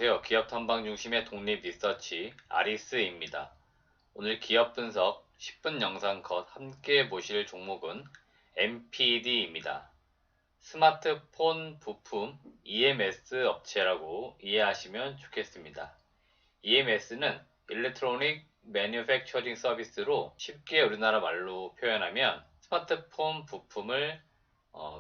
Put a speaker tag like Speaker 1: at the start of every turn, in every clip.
Speaker 1: 안녕하세요. 기업 탐방 중심의 독립 리서치 아리스입니다. 오늘 기업 분석 10분 영상 컷 함께 보실 종목은 MPD입니다. 스마트폰 부품 EMS 업체라고 이해하시면 좋겠습니다. EMS는 일렉트로닉 매뉴팩처링 서비스로 쉽게 우리나라 말로 표현하면 스마트폰 부품을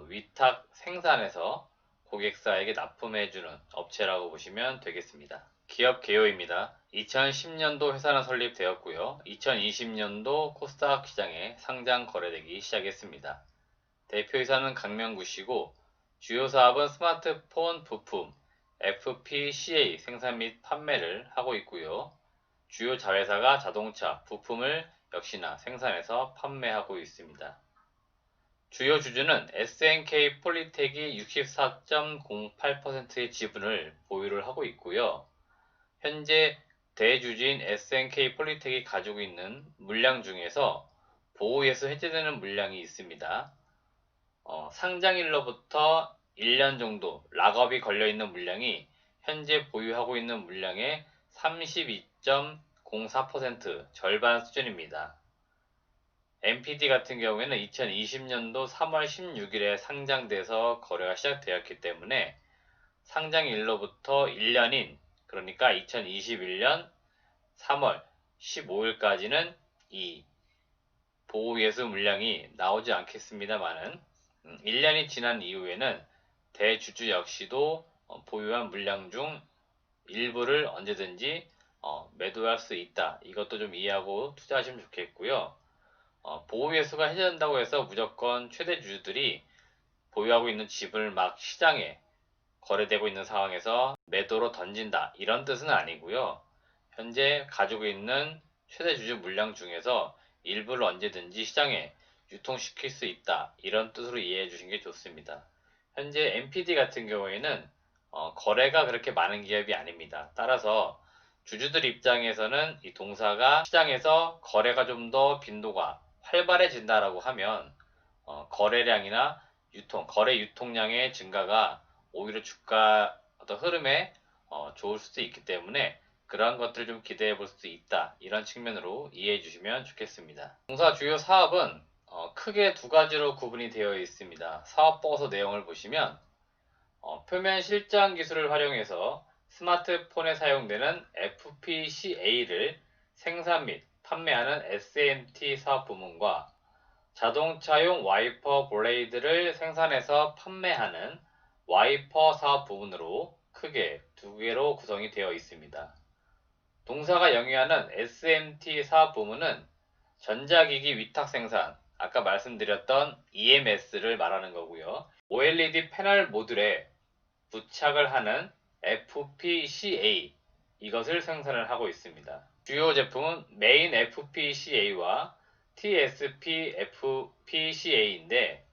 Speaker 1: 위탁 생산해서 고객사에게 납품해주는 업체라고 보시면 되겠습니다. 기업 개요입니다. 2010년도 회사는 설립되었고요. 2020년도 코스닥 시장에 상장 거래되기 시작했습니다. 대표이사는 강명구씨고 주요 사업은 스마트폰 부품 FPCA 생산 및 판매를 하고 있고요. 주요 자회사가 자동차 부품을 역시나 생산해서 판매하고 있습니다. 주요 주주는 SNK 폴리텍이 64.08%의 지분을 보유를 하고 있고요. 현재 대주주인 SNK 폴리텍이 가지고 있는 물량 중에서 보호에서 해제되는 물량이 있습니다. 상장일로부터 1년 정도 락업이 걸려있는 물량이 현재 보유하고 있는 물량의 32.04% 절반 수준입니다. MPD 같은 경우에는 2020년도 3월 16일에 상장돼서 거래가 시작되었기 때문에 상장일로부터 1년인 그러니까 2021년 3월 15일까지는 이 보호예수 물량이 나오지 않겠습니다만은 1년이 지난 이후에는 대주주 역시도 보유한 물량 중 일부를 언제든지 매도할 수 있다. 이것도 좀 이해하고 투자하시면 좋겠고요. 보호예수가 해제된다고 해서 무조건 최대 주주들이 보유하고 있는 집을 막 시장에 거래되고 있는 상황에서 매도로 던진다 이런 뜻은 아니고요. 현재 가지고 있는 최대 주주 물량 중에서 일부를 언제든지 시장에 유통시킬 수 있다 이런 뜻으로 이해해 주시는 게 좋습니다. 현재 MPD 같은 경우에는 거래가 그렇게 많은 기업이 아닙니다. 따라서 주주들 입장에서는 이 동사가 시장에서 거래가 좀 더 빈도가 활발해진다라고 하면 거래량이나 거래 유통량의 증가가 오히려 주가 어떤 흐름에 좋을 수도 있기 때문에 그러한 것들을 좀 기대해 볼 수 있다. 이런 측면으로 이해해 주시면 좋겠습니다. 동사 주요 사업은 크게 두 가지로 구분이 되어 있습니다. 사업보고서 내용을 보시면 표면 실장 기술을 활용해서 스마트폰에 사용되는 FPCA를 생산 및 판매하는 SMT 사업 부문과 자동차용 와이퍼 블레이드를 생산해서 판매하는 와이퍼 사업 부문으로 크게 두 개로 구성이 되어 있습니다. 동사가 영위하는 SMT 사업 부문은 전자기기 위탁 생산, 아까 말씀드렸던 EMS를 말하는 거고요. OLED 패널 모듈에 부착을 하는 FPCA, 이것을 생산을 하고 있습니다. 주요 제품은 메인 FPCA와 TSP FPCA인데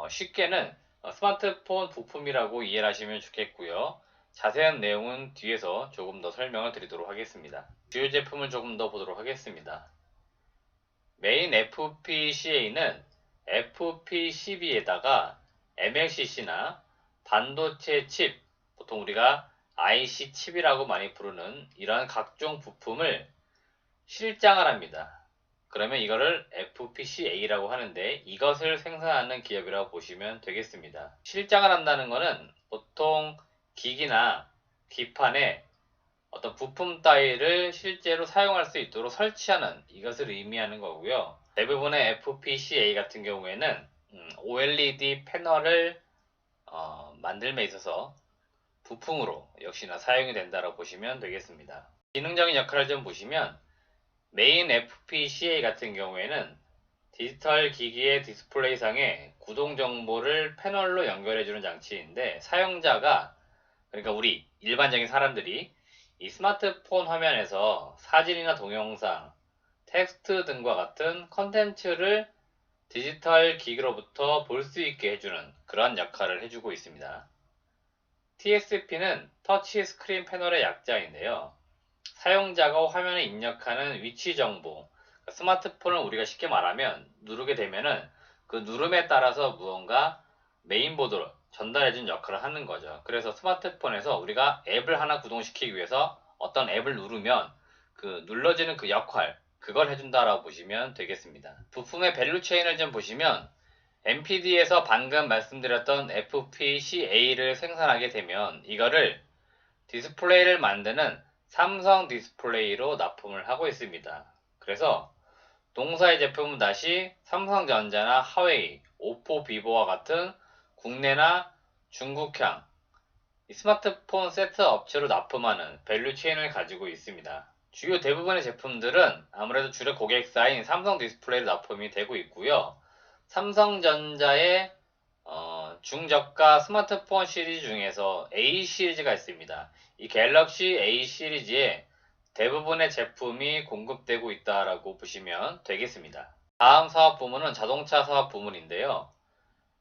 Speaker 1: 쉽게는 스마트폰 부품이라고 이해를 하시면 좋겠고요. 자세한 내용은 뒤에서 조금 더 설명을 드리도록 하겠습니다. 주요 제품을 조금 더 보도록 하겠습니다. 메인 FPCA는 FPCB에다가 MLCC나 반도체 칩, 보통 우리가 IC 칩이라고 많이 부르는 이러한 각종 부품을 실장을 합니다. 그러면 이거를 FPCA라고 하는데 이것을 생산하는 기업이라고 보시면 되겠습니다. 실장을 한다는 것은 보통 기기나 기판에 어떤 부품 따위를 실제로 사용할 수 있도록 설치하는 이것을 의미하는 거고요. 대부분의 FPCA 같은 경우에는 OLED 패널을 만들m에 있어서 부품으로 역시나 사용이 된다고 보시면 되겠습니다. 기능적인 역할을 좀 보시면 메인 FPCA 같은 경우에는 디지털 기기의 디스플레이상에 구동 정보를 패널로 연결해주는 장치인데 사용자가 그러니까 우리 일반적인 사람들이 이 스마트폰 화면에서 사진이나 동영상, 텍스트 등과 같은 컨텐츠를 디지털 기기로부터 볼 수 있게 해주는 그런 역할을 해주고 있습니다. TSP는 터치 스크린 패널의 약자인데요. 사용자가 화면에 입력하는 위치 정보, 스마트폰을 우리가 쉽게 말하면 누르게 되면은 그 누름에 따라서 무언가 메인보드 전달해준 역할을 하는 거죠. 그래서 스마트폰에서 우리가 앱을 하나 구동시키기 위해서 어떤 앱을 누르면 그 눌러지는 그 역할, 그걸 해준다라고 보시면 되겠습니다. 부품의 밸류 체인을 좀 보시면 MPD에서 방금 말씀드렸던 FPCA를 생산하게 되면 이거를 디스플레이를 만드는 삼성 디스플레이로 납품을 하고 있습니다. 그래서 동사의 제품은 다시 삼성전자나 하웨이, 오포, 비보와 같은 국내나 중국향 스마트폰 세트 업체로 납품하는 밸류 체인을 가지고 있습니다. 주요 대부분의 제품들은 아무래도 주력 고객사인 삼성 디스플레이로 납품이 되고 있고요. 삼성전자의 중저가 스마트폰 시리즈 중에서 A 시리즈가 있습니다. 이 갤럭시 A 시리즈에 대부분의 제품이 공급되고 있다라고 보시면 되겠습니다. 다음 사업 부문은 자동차 사업 부문인데요.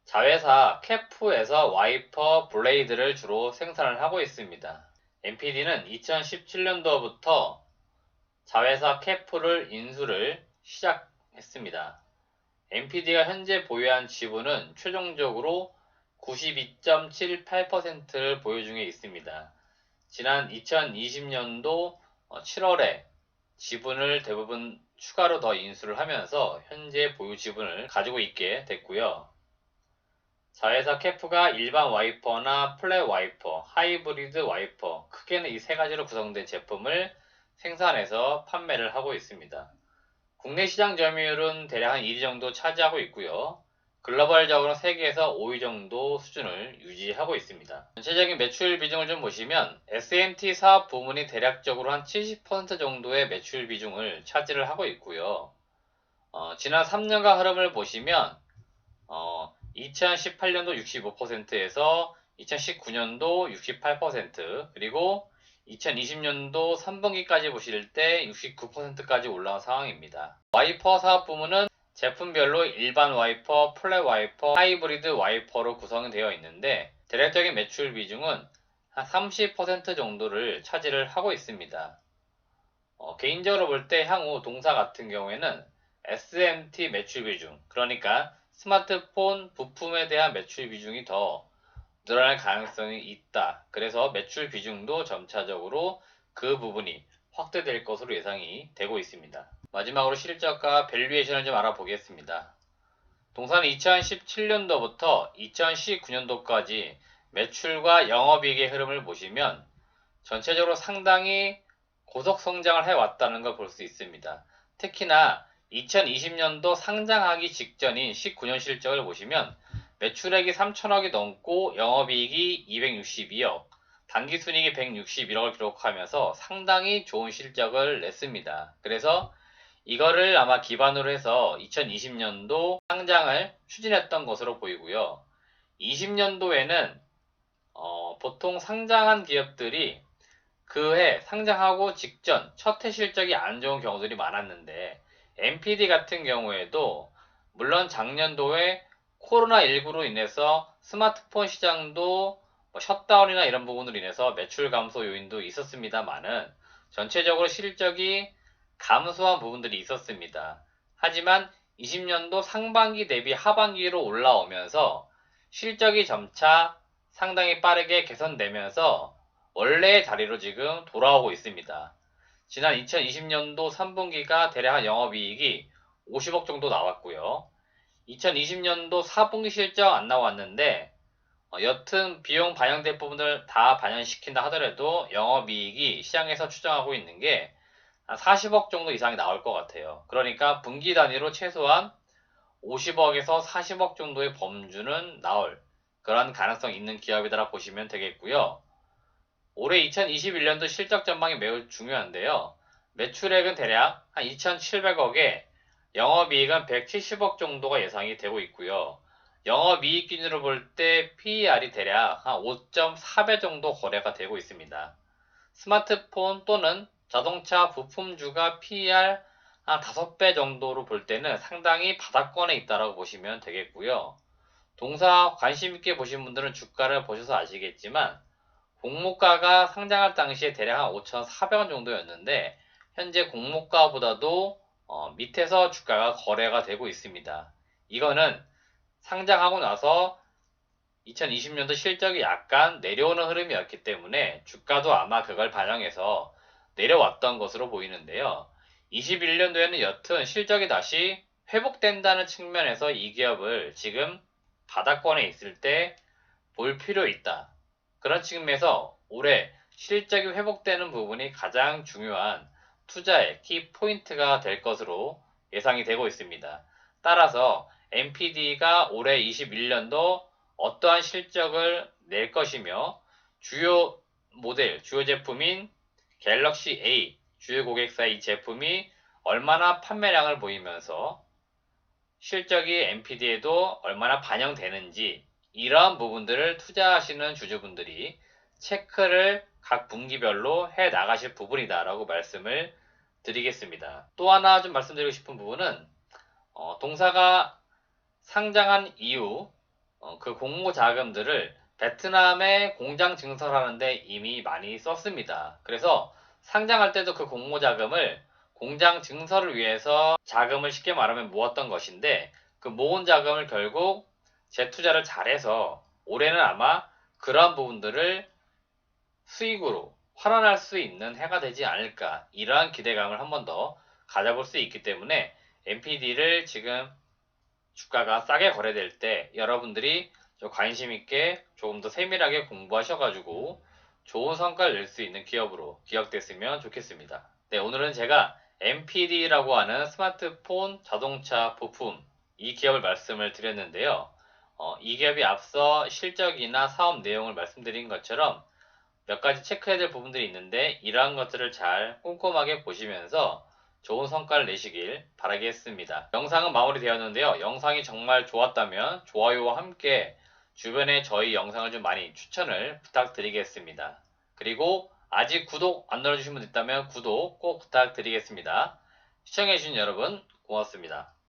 Speaker 1: 자회사 캐프에서 와이퍼 블레이드를 주로 생산을 하고 있습니다. MPD는 2017년도부터 자회사 캐프를 인수를 시작했습니다. MPD가 현재 보유한 지분은 최종적으로 92.78%를 보유 중에 있습니다. 지난 2020년도 7월에 지분을 대부분 추가로 더 인수를 하면서 현재 보유 지분을 가지고 있게 됐고요. 자회사 캐프가 일반 와이퍼나 플랫 와이퍼, 하이브리드 와이퍼, 크게는 이 세 가지로 구성된 제품을 생산해서 판매를 하고 있습니다. 국내 시장 점유율은 대략 한 1위 정도 차지하고 있고요. 글로벌적으로 세계에서 5위 정도 수준을 유지하고 있습니다. 전체적인 매출 비중을 좀 보시면 SMT 사업 부문이 대략적으로 한 70% 정도의 매출 비중을 차지를 하고 있고요. 지난 3년간 흐름을 보시면 2018년도 65%에서 2019년도 68%, 그리고 2020년도 3분기까지 보실 때 69%까지 올라온 상황입니다. 와이퍼 사업 부문은 제품별로 일반 와이퍼, 플랫 와이퍼, 하이브리드 와이퍼로 구성되어 있는데 대략적인 매출 비중은 한 30% 정도를 차지를 하고 있습니다. 개인적으로 볼 때 향후 동사 같은 경우에는 SMT 매출 비중, 그러니까 스마트폰 부품에 대한 매출 비중이 더 늘어날 가능성이 있다. 그래서 매출 비중도 점차적으로 그 부분이 확대될 것으로 예상이 되고 있습니다. 마지막으로 실적과 밸류에이션을 좀 알아보겠습니다. 동사는 2017년도부터 2019년도까지 매출과 영업이익의 흐름을 보시면 전체적으로 상당히 고속 성장을 해왔다는 걸 볼 수 있습니다. 특히나 2020년도 상장하기 직전인 19년 실적을 보시면 매출액이 3천억이 넘고 영업이익이 262억, 당기순이익이 161억을 기록하면서 상당히 좋은 실적을 냈습니다. 그래서 이거를 아마 기반으로 해서 2020년도 상장을 추진했던 것으로 보이고요. 20년도에는 보통 상장한 기업들이 그해 상장하고 직전 첫 해 실적이 안 좋은 경우들이 많았는데 MPD 같은 경우에도 물론 작년도에 코로나19로 인해서 스마트폰 시장도 셧다운이나 이런 부분으로 인해서 매출 감소 요인도 있었습니다만은 전체적으로 실적이 감소한 부분들이 있었습니다. 하지만 20년도 상반기 대비 하반기로 올라오면서 실적이 점차 상당히 빠르게 개선되면서 원래의 자리로 지금 돌아오고 있습니다. 지난 2020년도 3분기가 대략 영업이익이 50억 정도 나왔고요. 2020년도 4분기 실적 안 나왔는데 여튼 비용 반영된 부분을 다 반영시킨다 하더라도 영업이익이 시장에서 추정하고 있는 게 한 40억 정도 이상이 나올 것 같아요. 그러니까 분기 단위로 최소한 50억에서 40억 정도의 범주는 나올 그런 가능성이 있는 기업이다라고 보시면 되겠고요. 올해 2021년도 실적 전망이 매우 중요한데요. 매출액은 대략 한 2,700억에 영업이익은 170억 정도가 예상이 되고 있고요. 영업이익 기준으로 볼 때 PER이 대략 한 5.4배 정도 거래가 되고 있습니다. 스마트폰 또는 자동차 부품주가 PER 한 5배 정도로 볼 때는 상당히 바닥권에 있다고 보시면 되겠고요. 동사 관심 있게 보신 분들은 주가를 보셔서 아시겠지만 공모가가 상장할 당시에 대략 한 5,400원 정도였는데 현재 공모가보다도 밑에서 주가가 거래가 되고 있습니다. 이거는 상장하고 나서 2020년도 실적이 약간 내려오는 흐름이었기 때문에 주가도 아마 그걸 반영해서 내려왔던 것으로 보이는데요. 21년도에는 여튼 실적이 다시 회복된다는 측면에서 이 기업을 지금 바닥권에 있을 때 볼 필요 있다. 그런 측면에서 올해 실적이 회복되는 부분이 가장 중요한 투자의 키 포인트가 될 것으로 예상이 되고 있습니다. 따라서 NPD가 올해 21년도 어떠한 실적을 낼 것이며 주요 모델, 주요 제품인 갤럭시 A 주요 고객사 이 제품이 얼마나 판매량을 보이면서 실적이 NPD에도 얼마나 반영되는지 이러한 부분들을 투자하시는 주주분들이 체크를 각 분기별로 해 나가실 부분이다라고 말씀을 드리겠습니다. 또 하나 좀 말씀드리고 싶은 부분은 동사가 상장한 이후 그 공모 자금들을 베트남에 공장 증설하는데 이미 많이 썼습니다. 그래서 상장할 때도 그 공모 자금을 공장 증설을 위해서 자금을 쉽게 말하면 모았던 것인데 그 모은 자금을 결국 재투자를 잘해서 올해는 아마 그러한 부분들을 수익으로 환원할 수 있는 해가 되지 않을까 이러한 기대감을 한 번 더 가져볼 수 있기 때문에 NPD를 지금 주가가 싸게 거래될 때 여러분들이 관심 있게 조금 더 세밀하게 공부하셔가지고 좋은 성과를 낼 수 있는 기업으로 기억됐으면 좋겠습니다. 네, 오늘은 제가 NPD라고 하는 스마트폰 자동차 부품 이 기업을 말씀을 드렸는데요. 이 기업이 앞서 실적이나 사업 내용을 말씀드린 것처럼 몇 가지 체크해야 될 부분들이 있는데 이러한 것들을 잘 꼼꼼하게 보시면서 좋은 성과를 내시길 바라겠습니다. 영상은 마무리되었는데요. 영상이 정말 좋았다면 좋아요와 함께 주변에 저희 영상을 좀 많이 추천을 부탁드리겠습니다. 그리고 아직 구독 안 눌러주신 분 있다면 구독 꼭 부탁드리겠습니다. 시청해주신 여러분 고맙습니다.